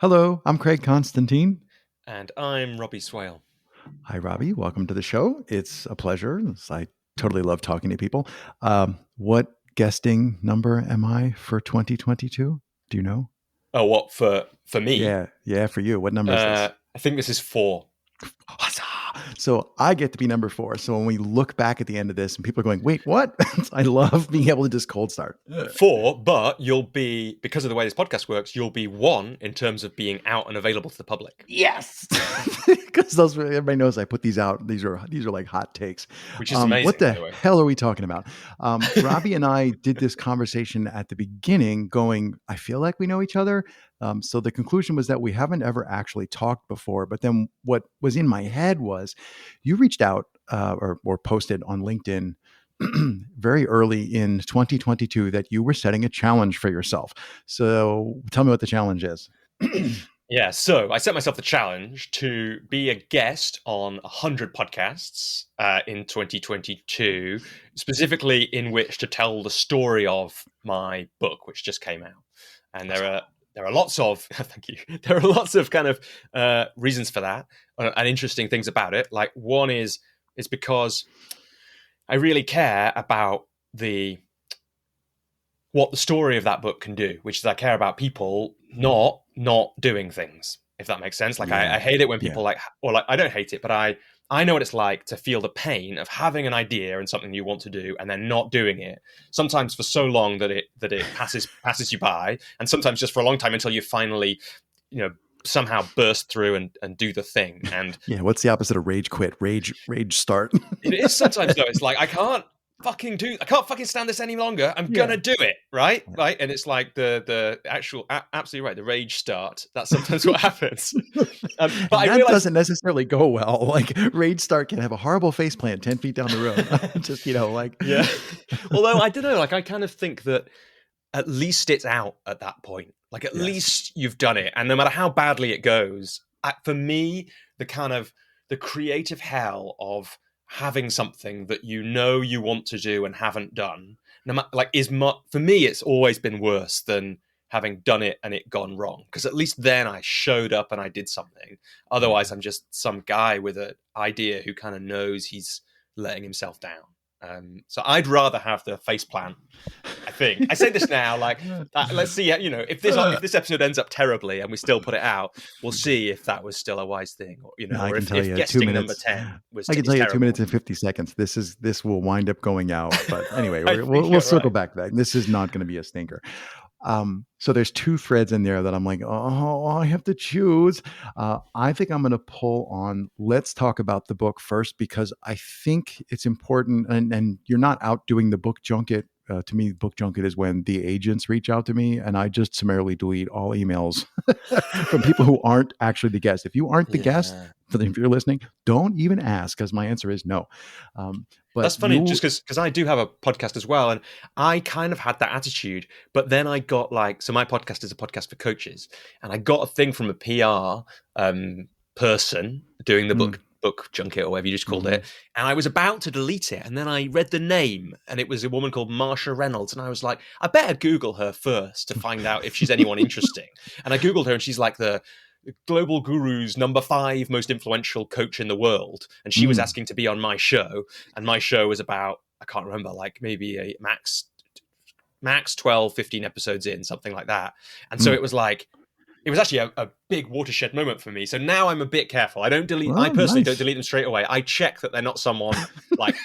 Hello, I'm Craig Constantine. And I'm Robbie Swale. Hi, Robbie. Welcome to the show. It's a pleasure. I totally love talking to people. What guesting number am I for 2022? Do you know? Oh, what for me? Yeah, for you. What number is this? I think this is 4. Huzzah! So I get to be number 4. So when we look back at the end of this and people are going, wait, what? I love being able to just cold start. 4, but you'll be, because of the way this podcast works, you'll be 1 in terms of being out and available to the public. Yes, because everybody knows I put these out. These are like hot takes. Which is amazing. What the by way. hell are we talking about? Robbie and I did this conversation at the beginning, going, I feel like we know each other. So the conclusion was that we haven't ever actually talked before. But then what was in my head was, you reached out or posted on LinkedIn very early in 2022 that you were setting a challenge for yourself. So tell me what the challenge is. Yeah, so I set myself the challenge to be a guest on 100 podcasts in 2022, specifically in which to tell the story of my book, which just came out. And there are lots of thank you. There are lots of kind of reasons for that and interesting things about it. Like, one is because I really care about what the story of that book can do, which is I care about people not doing things, if that makes sense. Like, Yeah. I hate it when people I don't hate it, but I know what it's like to feel the pain of having an idea and something you want to do and then not doing it. Sometimes for so long that it passes you by, and sometimes just for a long time until you finally, somehow burst through and do the thing. And yeah, what's the opposite of rage quit? Rage start. It is sometimes though. It's like, I can't fucking stand this any longer. I'm gonna do it, right? And it's like the actual absolutely right, the rage start. That's sometimes what happens. But that doesn't necessarily go well. Like, rage start can have a horrible face plant 10 feet down the road. Just yeah. Although I don't know, like, I kind of think that at least it's out at that point. Like, at least you've done it, and no matter how badly it goes, for me, the creative hell of having something that you want to do and haven't done, for me, it's always been worse than having done it and it gone wrong. Because at least then I showed up and I did something. Otherwise, I'm just some guy with an idea who kind of knows he's letting himself down. So I'd rather have the face plant. I think I say this now, like, let's see. If this episode ends up terribly and we still put it out, we'll see if that was still a wise thing, or or if guesting number 10 was. I can tell you 2 minutes and 50 seconds. This will wind up going out. But anyway, we'll circle back. This is not going to be a stinker. So there's 2 threads in there that I'm like, oh, I have to choose. I think I'm going to pull on, let's talk about the book first, because I think it's important. And you're not out doing the book junket. To me, book junket is when the agents reach out to me and I just summarily delete all emails from people who aren't actually the guest. If you aren't the guest, if you're listening, don't even ask, because my answer is no. But that's funny, just because I do have a podcast as well, and I kind of had that attitude. But then I got so my podcast is a podcast for coaches, and I got a thing from a PR person doing the book junket, or whatever you just called it, and I was about to delete it, and then I read the name, and it was a woman called Marsha Reynolds, and I was like, I better Google her first to find out if she's anyone interesting. And I Googled her, and she's like the Global Guru's number 5 most influential coach in the world, and she was asking to be on my show, and my show was about, I can't remember, like maybe a max 12, 15 episodes in, something like that. And so it was like, it was actually a big watershed moment for me. So now I'm a bit careful. I don't delete. I personally don't delete them straight away. I check that they're not someone like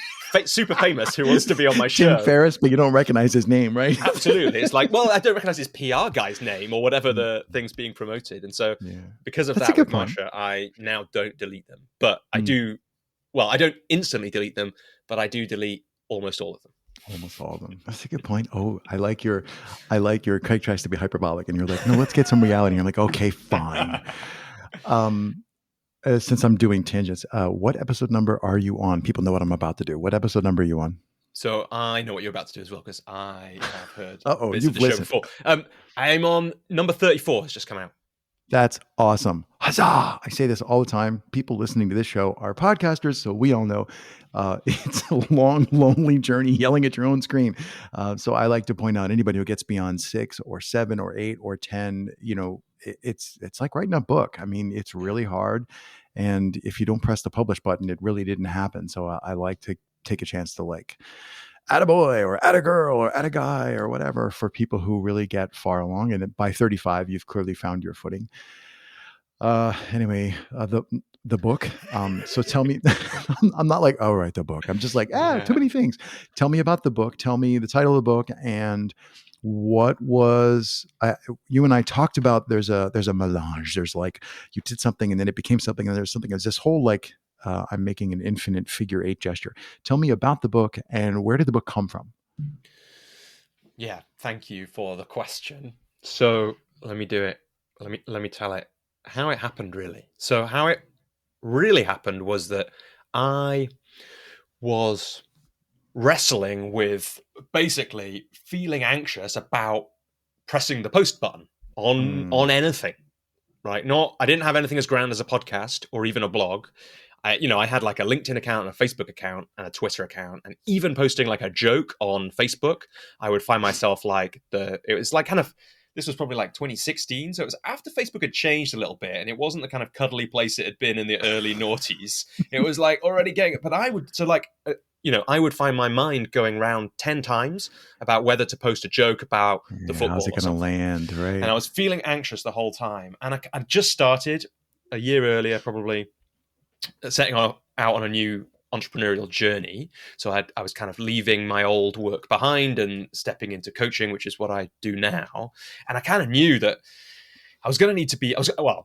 super famous who wants to be on my show. Tim Ferriss, but you don't recognize his name, right? Absolutely. It's like, well, I don't recognize his PR guy's name or whatever the thing's being promoted. And so because of that with Marsha, I now don't delete them. But I do. Well, I don't instantly delete them, but I do delete almost all of them. Almost all of them. That's a good point. Oh, I like your Craig tries to be hyperbolic, and you're like, no, let's get some reality. And you're like, okay, fine. Since I'm doing tangents, what episode number are you on? People know what I'm about to do. What episode number are you on? So I know what you're about to do as well, because I have heard bits of the show before. I'm on number 34. It's just come out. That's awesome. Huzzah! I say this all the time. People listening to this show are podcasters, so we all know it's a long, lonely journey yelling at your own screen. So I like to point out, anybody who gets beyond 6 or 7 or 8 or 10, it's like writing a book. I mean, it's really hard. And if you don't press the publish button, it really didn't happen. So I like to take a chance to like add a boy or add a girl or add a guy or whatever for people who really get far along. And by 35, you've clearly found your footing. Anyway, the book. So tell me, I'm not like, oh, right, the book. I'm just like, too many things. Tell me about the book. Tell me the title of the book and what was. You and I talked about. There's a melange. There's like you did something and then it became something and there's something. There's this whole like I'm making an infinite figure 8 gesture. Tell me about the book and where did the book come from? Yeah, thank you for the question. So let me do it. Let me tell it how it happened really. So how it really happened was that I was wrestling with basically feeling anxious about pressing the post button on anything, right? I didn't have anything as grand as a podcast or even a blog. I had like a LinkedIn account and a Facebook account and a Twitter account, and even posting like a joke on Facebook, I would find myself like it was like kind of, this was probably like 2016. So it was after Facebook had changed a little bit and it wasn't the kind of cuddly place it had been in the early noughties. It was like already getting it. But I would find my mind going around 10 times about whether to post a joke about the football. How's it going to land, right? And I was feeling anxious the whole time. And I just started a year earlier, probably, setting out on a new entrepreneurial journey. So I was kind of leaving my old work behind and stepping into coaching, which is what I do now. And I kind of knew that I was going to need to be,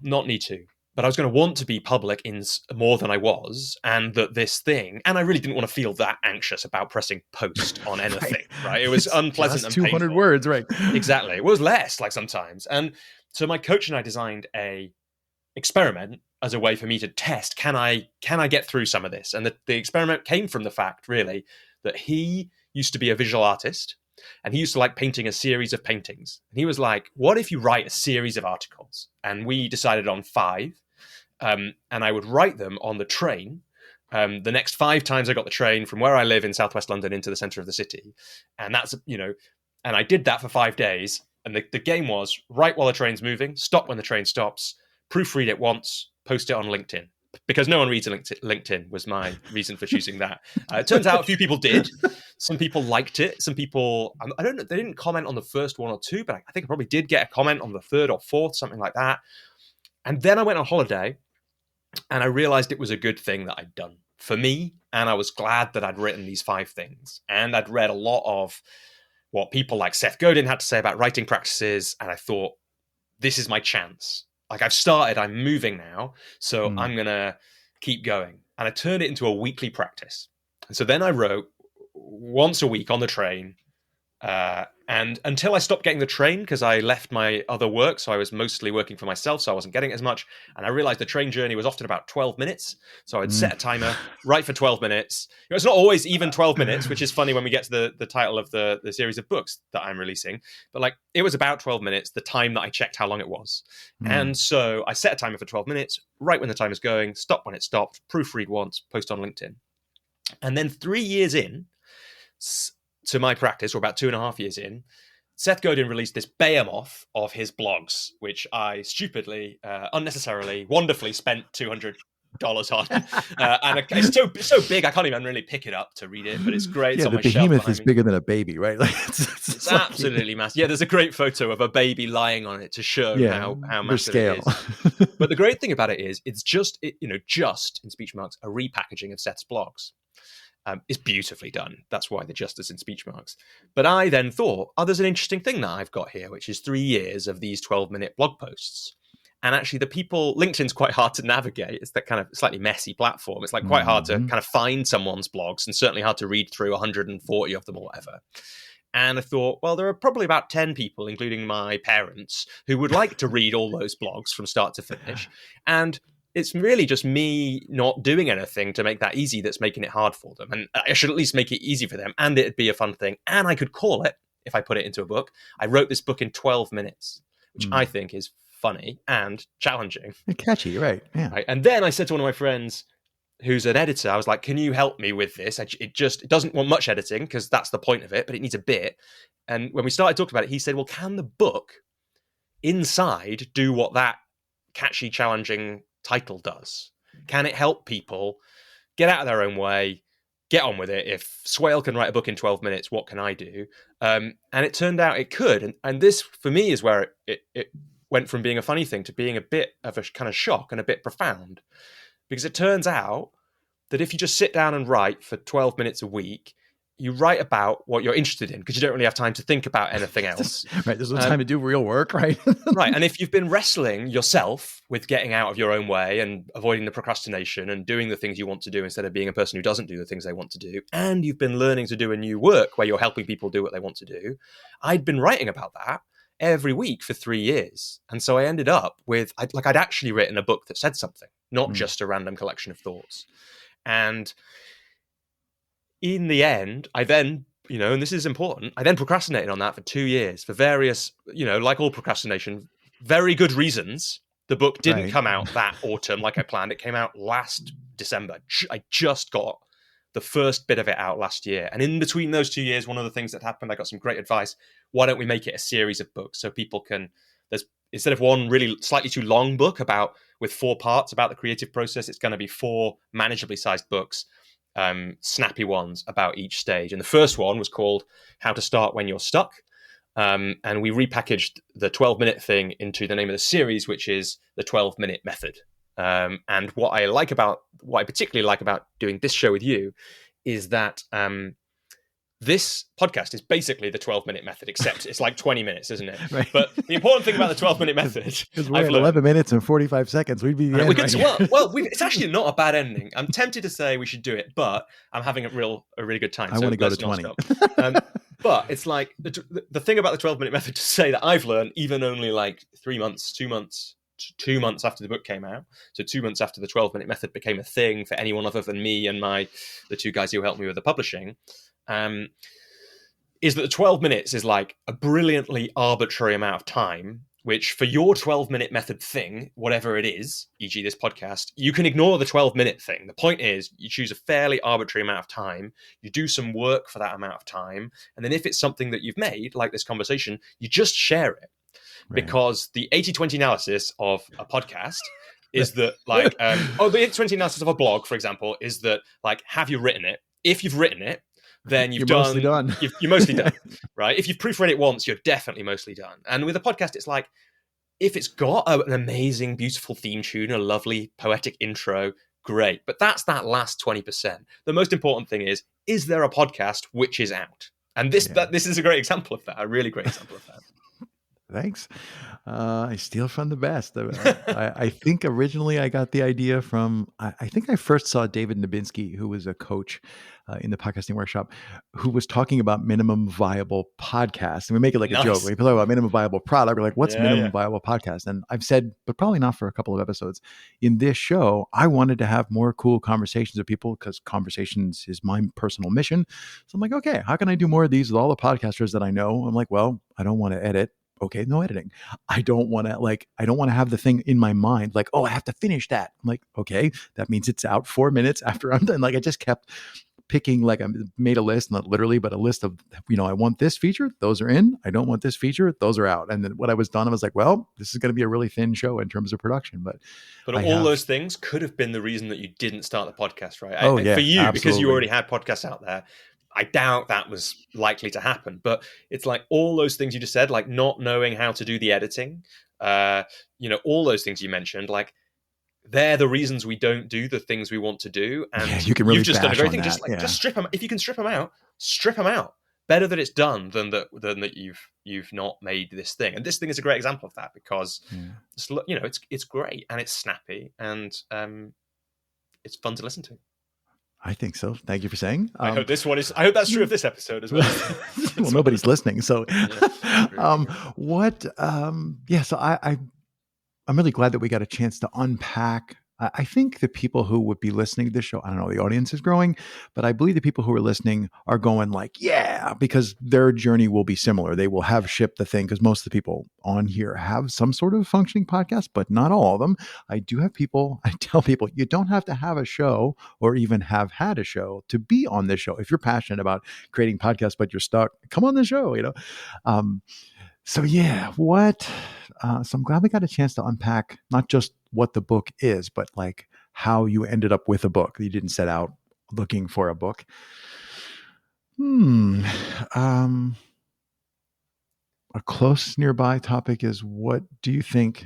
not need to, but I was going to want to be public in more than I was. And that this thing, and I really didn't want to feel that anxious about pressing post on anything, right? It was unpleasant and 200 painful. words, right? Exactly. It was less like sometimes. And so my coach and I designed a experiment as a way for me to test, can I get through some of this? And the experiment came from the fact, really, that he used to be a visual artist and he used to like painting a series of paintings. And he was like, what if you write a series of articles? And we decided on 5. And I would write them on the train. The next 5 times I got the train from where I live in Southwest London into the center of the city. And that's, and I did that for 5 days. And the game was write while the train's moving, stop when the train stops, proofread it once, post it on LinkedIn. Because no one reads LinkedIn was my reason for choosing that. It turns out a few people did. Some people liked it. Some people, I don't know, they didn't comment on the first 1 or 2, but I think I probably did get a comment on the 3rd or 4th, something like that. And then I went on holiday and I realized it was a good thing that I'd done for me. And I was glad that I'd written these 5 things. And I'd read a lot of what people like Seth Godin had to say about writing practices. And I thought, this is my chance. Like I've started, I'm moving now, so I'm going to keep going. And I turned it into a weekly practice. And so then I wrote once a week on the train. And until I stopped getting the train, because I left my other work, so I was mostly working for myself, so I wasn't getting as much. And I realized the train journey was often about 12 minutes. So I'd set a timer, write for 12 minutes. It's not always even 12 minutes, which is funny when we get to the title of the series of books that I'm releasing. But like it was about 12 minutes, the time that I checked how long it was. And so I set a timer for 12 minutes, write when the timer's going, stop when it stopped, proofread once, post on LinkedIn. And then 3 years in to my practice, or about 2.5 years in, Seth Godin released this behemoth of his blogs, which I stupidly, unnecessarily, wonderfully spent $200 on. And it's so big, I can't even really pick it up to read it, but it's great. It's on my shelf. The behemoth is bigger than a baby, right? Like it's like, absolutely massive. Yeah, there's a great photo of a baby lying on it to show how massive it is. But the great thing about it is, it's just in speech marks, a repackaging of Seth's blogs. Is beautifully done. That's why the justice in speech marks. But I then thought, there's an interesting thing that I've got here, which is 3 years of these 12-minute blog posts. And actually LinkedIn's quite hard to navigate. It's that kind of slightly messy platform. It's like quite hard to kind of find someone's blogs and certainly hard to read through 140 of them or whatever. And I thought, well, there are probably about 10 people, including my parents, who would like to read all those blogs from start to finish. And it's really just me not doing anything to make that easy that's making it hard for them. And I should at least make it easy for them. And it'd be a fun thing. And I could call it, if I put it into a book, I wrote this book in 12 minutes, which I think is funny and challenging. And catchy, right? Yeah. Right? And then I said to one of my friends, who's an editor, I was like, can you help me with this? It doesn't want much editing because that's the point of it, but it needs a bit. And when we started talking about it, he said, well, can the book inside do what that catchy, challenging title does? Can it help people get out of their own way, get on with it? If Swale can write a book in 12 minutes, what can I do? And it turned out it could. And this, for me, is where it went from being a funny thing to being a bit of a kind of shock and a bit profound. Because it turns out that if you just sit down and write for 12 minutes a week, you write about what you're interested in, because you don't really have time to think about anything else. Right. There's no time to do real work, right? Right. And if you've been wrestling yourself with getting out of your own way and avoiding the procrastination and doing the things you want to do instead of being a person who doesn't do the things they want to do, and you've been learning to do a new work where you're helping people do what they want to do, I'd been writing about that every week for 3 years. And so I ended up with, I'd actually written a book that said something, not just a random collection of thoughts. And in the end, I then, and this is important, I then procrastinated on that for 2 years for various, like all procrastination, very good reasons. The book didn't come out that autumn like I planned. It came out last December. I just got the first bit of it out last year. And in between those 2 years, one of the things that happened, I got some great advice. Why don't we make it a series of books so people can, instead of one really slightly too long book with 4 parts about the creative process, it's going to be 4 manageably sized books, snappy ones about each stage. And the first one was called How to Start When You're Stuck. And we repackaged the 12-minute thing into the name of the series, which is the 12-minute method. And what I particularly like about doing this show with you is that this podcast is basically the 12-minute method, except it's like 20 minutes, isn't it? Right. But the important thing about the 12-minute method, because we're at 11 minutes and 45 seconds, we'd be it's actually not a bad ending. I'm tempted to say we should do it, but I'm having a really good time. I want to go to 20. But it's like the thing about the 12-minute method to say that I've learned, even only like 2 months after the book came out. So 2 months after the 12-minute method became a thing for anyone other than me and the 2 guys who helped me with the publishing, is that the 12 minutes is like a brilliantly arbitrary amount of time, which for your 12-minute method thing, whatever it is, e.g. this podcast, you can ignore the 12-minute thing. The point is you choose a fairly arbitrary amount of time, you do some work for that amount of time, and then if it's something that you've made, like this conversation, you just share it. Right. Because the 80-20 analysis of a podcast is that like, the 80-20 analysis of a blog, for example, is that like, have you written it? If you've written it, then you're mostly done. You're mostly done, right? If you've proofread it once, you're definitely mostly done. And with a podcast, it's like, if it's got an amazing, beautiful theme tune, a lovely poetic intro, great. But that's that last 20%. The most important thing is there a podcast which is out? And this is a great example of that, a really great example of that. Thanks. I steal from the best. I think originally I got the idea from, I think I first saw David Nabinski, who was a coach in the podcasting workshop, who was talking about minimum viable podcasts. And we make it like a joke. We talk about minimum viable product. We're like, what's minimum viable podcast? And I've said, but probably not for a couple of episodes. In this show, I wanted to have more cool conversations with people because conversations is my personal mission. So I'm like, okay, how can I do more of these with all the podcasters that I know? I'm like, well, I don't want to edit. Okay, no editing. I don't want to have the thing in my mind like, oh, I have to finish that. I'm like, okay, that means it's out 4 minutes after I'm done. Like I just kept picking, like I made a list, not literally, but a list of, I want this feature, those are in. I don't want this feature, those are out. And then when I was done, I was like, well, this is going to be a really thin show in terms of production. But those things could have been the reason that you didn't start the podcast, right? For you, absolutely. Because you already had podcasts out there. I doubt that was likely to happen, but it's like all those things you just said, like not knowing how to do the editing, all those things you mentioned, like they're the reasons we don't do the things we want to do. And you can really you've just done a great thing. Just strip them. If you can strip them out, strip them out. Better that it's done than that you've not made this thing. And this thing is a great example of that because it's great and it's snappy and it's fun to listen to. I think so. Thank you for saying. I hope that's true of this episode as well. Well, nobody's listening. So, so I'm really glad that we got a chance to unpack. I think the people who would be listening to this show, I don't know, the audience is growing, but I believe the people who are listening are going like, yeah, because their journey will be similar. They will have shipped the thing because most of the people on here have some sort of functioning podcast, but not all of them. I tell people, you don't have to have a show or even have had a show to be on this show. If you're passionate about creating podcasts, but you're stuck, come on the show, So yeah, what? So I'm glad we got a chance to unpack not just what the book is, but like how you ended up with a book. You didn't set out looking for a book. Hmm. Um, a close nearby topic is, what do you think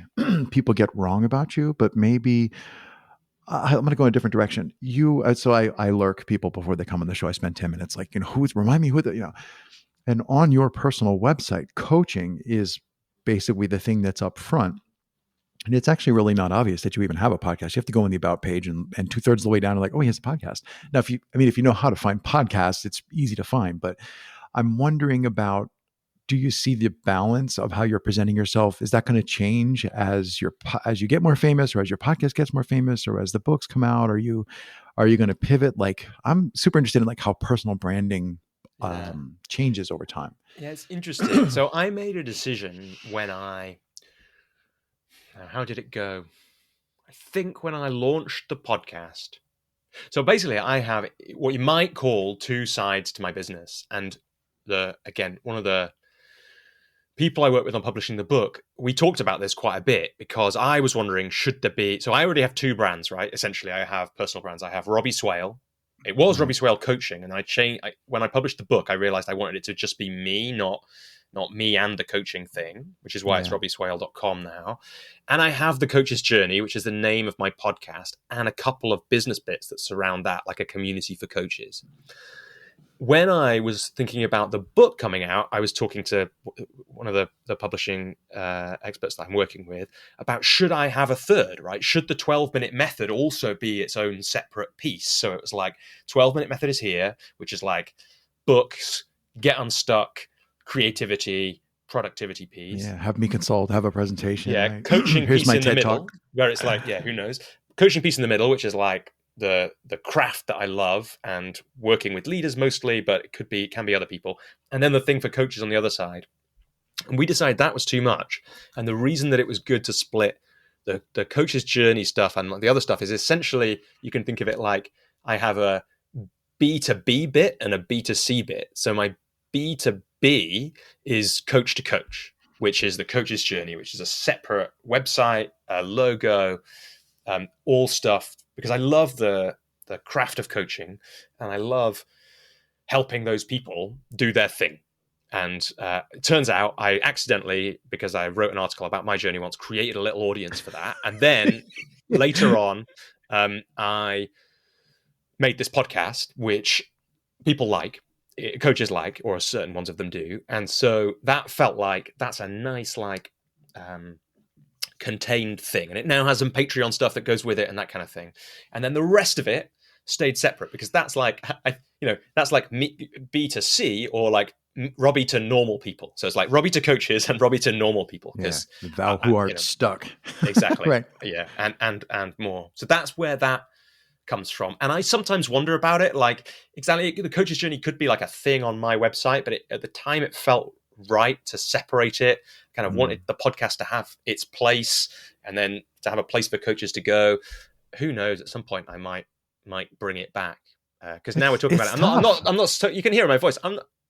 people get wrong about you? But maybe I'm going to go in a different direction. So I lurk people before they come on the show. I spend 10 minutes like, remind me and on your personal website, coaching is basically the thing that's up front. And it's actually really not obvious that you even have a podcast. You have to go in the about page and 2/3 of the way down, like, oh, he has a podcast. Now, if you know how to find podcasts, it's easy to find. But I'm wondering about, do you see the balance of how you're presenting yourself? Is that going to change as you get more famous, or as your podcast gets more famous, or as the books come out? Are you going to pivot? Like, I'm super interested in like how personal branding Yeah. changes over time. Yeah, it's interesting. So I made a decision how did it go? I think when I launched the podcast. So basically, I have what you might call two sides to my business. And one of the people I work with on publishing the book, we talked about this quite a bit because I was wondering, should there be, so I already have two brands, right? Essentially, I have personal brands. I have Robbie Swale. It was Right. Robbie Swale Coaching. And when I published the book, I realized I wanted it to just be me, not me and the coaching thing, which is why it's robbieswale.com now. And I have The Coach's Journey, which is the name of my podcast, and a couple of business bits that surround that, like a community for coaches. When I was thinking about the book coming out, I was talking to one of the publishing experts that I'm working with about, should I have a third, right? Should the 12-minute method also be its own separate piece? So it was like, 12-minute method is here, which is like books, get unstuck, creativity, productivity piece. Yeah, have me consult, have a presentation. Yeah, right? coaching Here's piece my in the TED middle, talk. where it's like, who knows? Coaching piece in the middle, which is like the craft that I love and working with leaders mostly, but it can be other people. And then the thing for coaches on the other side. And we decided that was too much. And the reason that it was good to split the coach's journey stuff and the other stuff is, essentially, you can think of it like, I have a B2B bit and a B2C bit. So my B2B is coach to coach, which is the coach's journey, which is a separate website, a logo, all stuff, because I love the craft of coaching and I love helping those people do their thing. And it turns out I accidentally, because I wrote an article about my journey once, created a little audience for that. And then later on, I made this podcast, which people like, coaches like, or certain ones of them do. And so that felt like that's a nice, like, contained thing. And it now has some Patreon stuff that goes with it and that kind of thing. And then the rest of it stayed separate, because that's like, that's like B to C, or like Robbie to normal people. So it's like Robbie to coaches and Robbie to normal people. Because thou who art stuck. Exactly. Right. Yeah. And more. So that's where that comes from. And I sometimes wonder about it, like, exactly, the coach's journey could be like a thing on my website, but at the time it felt right to separate it. Kind of wanted the podcast to have its place, and then to have a place for coaches to go. Who knows, at some point I might bring it back, because now we're talking about it. I'm not you can hear in my voice,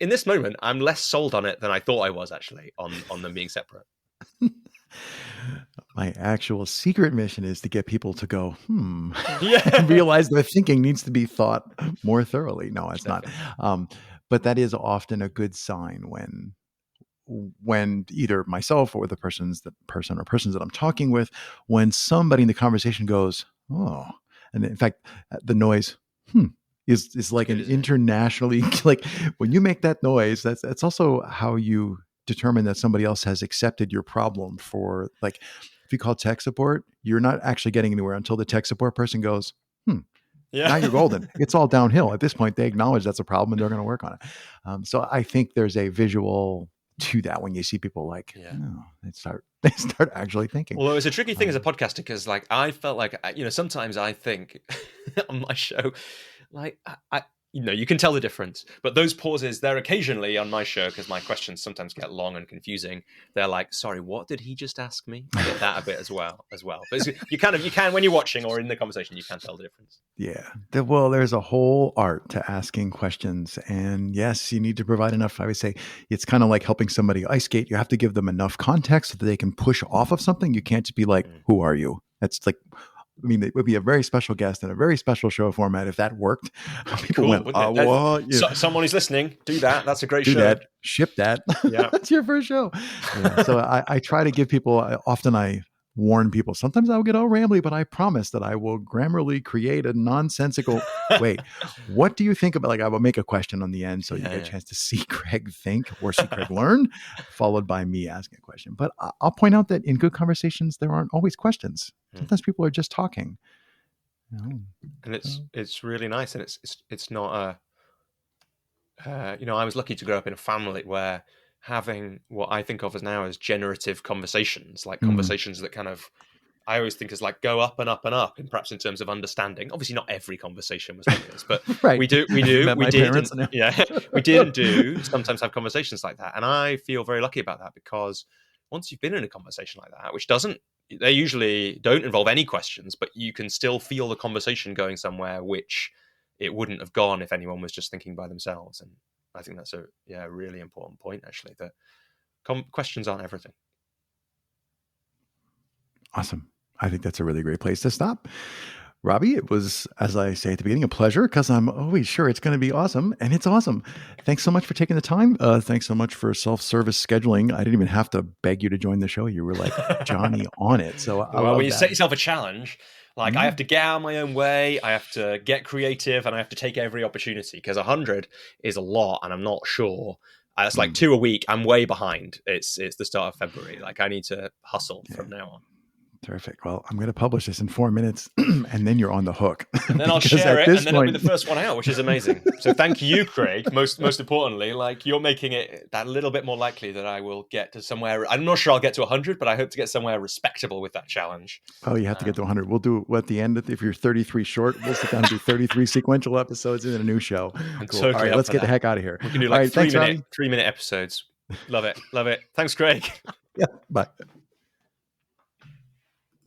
in this moment I'm less sold on it than I thought I was, actually, on them being separate. My actual secret mission is to get people to go, Yeah. and realize their thinking needs to be thought more thoroughly. No, it's not. But that is often a good sign when either myself or the persons that I'm talking with, when somebody in the conversation goes, oh, and in fact, the noise, is like an internationally, like, when you make that noise, that's also how you determine that somebody else has accepted your problem. For, like, if you call tech support, you're not actually getting anywhere until the tech support person goes, Yeah. now you're golden. It's all downhill. At this point, they acknowledge that's a problem and they're going to work on it. So I think there's a visual to that when you see people like, they start actually thinking. Although it's a tricky thing as a podcaster, because, like, I felt like, sometimes I think on my show, like, you can tell the difference. But those pauses, they're occasionally on my show, because my questions sometimes get long and confusing. They're like, sorry, what did he just ask me? I get that a bit as well. But you can, when you're watching or in the conversation, you can tell the difference. Yeah. Well, there's a whole art to asking questions. And yes, you need to provide enough. I would say it's kind of like helping somebody ice skate. You have to give them enough context so that they can push off of something. You can't just be like, who are you? That's like, I mean, it would be a very special guest and a very special show format if that worked. People Cool, went, what? Yeah. Someone who's listening, do that. That's a great show. That. Ship that. Yeah. That's your first show. Yeah. So I try to give people, often I warn people, sometimes I'll get all rambly, but I promise that I will grammarly create a nonsensical, wait, what do you think about, like I will make a question on the end so you get a chance to see Craig think or see Craig learn, followed by me asking a question. But I'll point out that in good conversations, there aren't always questions. Sometimes people are just talking. And it's really nice. And it's not I was lucky to grow up in a family where having what I think of as now as generative conversations, like conversations that kind of, I always think as like go up and up and up, and perhaps in terms of understanding. Obviously, not every conversation was like this, but right. we did sometimes have conversations like that, and I feel very lucky about that, because once you've been in a conversation like that, which they usually don't involve any questions, but you can still feel the conversation going somewhere which it wouldn't have gone if anyone was just thinking by themselves. And I think that's a really important point, actually, that questions aren't everything. Awesome. I think that's a really great place to stop. Robbie, it was, as I say at the beginning, a pleasure, because I'm always sure it's going to be awesome, and it's awesome. Thanks so much for taking the time. Thanks so much for self-service scheduling. I didn't even have to beg you to join the show. You were like Johnny on it. So when you set yourself a challenge, like I have to get out of my own way, I have to get creative, and I have to take every opportunity, because 100 is a lot, and I'm not sure. That's like 2 a week. I'm way behind. It's the start of February. Like I need to hustle from now on. Terrific. Well, I'm going to publish this in 4 minutes, and then you're on the hook. And then I'll share it, and then it'll be the first one out, which is amazing. So thank you, Craig. Most importantly, like you're making it that little bit more likely that I will get to somewhere. I'm not sure I'll get to 100, but I hope to get somewhere respectable with that challenge. Oh, you have to get to 100. We'll do at the end. If you're 33 short, we'll sit down and do 33 sequential episodes in a new show. I'm cool. totally All right, let's get the heck out of here. We can do like 3-minute episodes. Love it. Thanks, Craig. Yeah. Bye.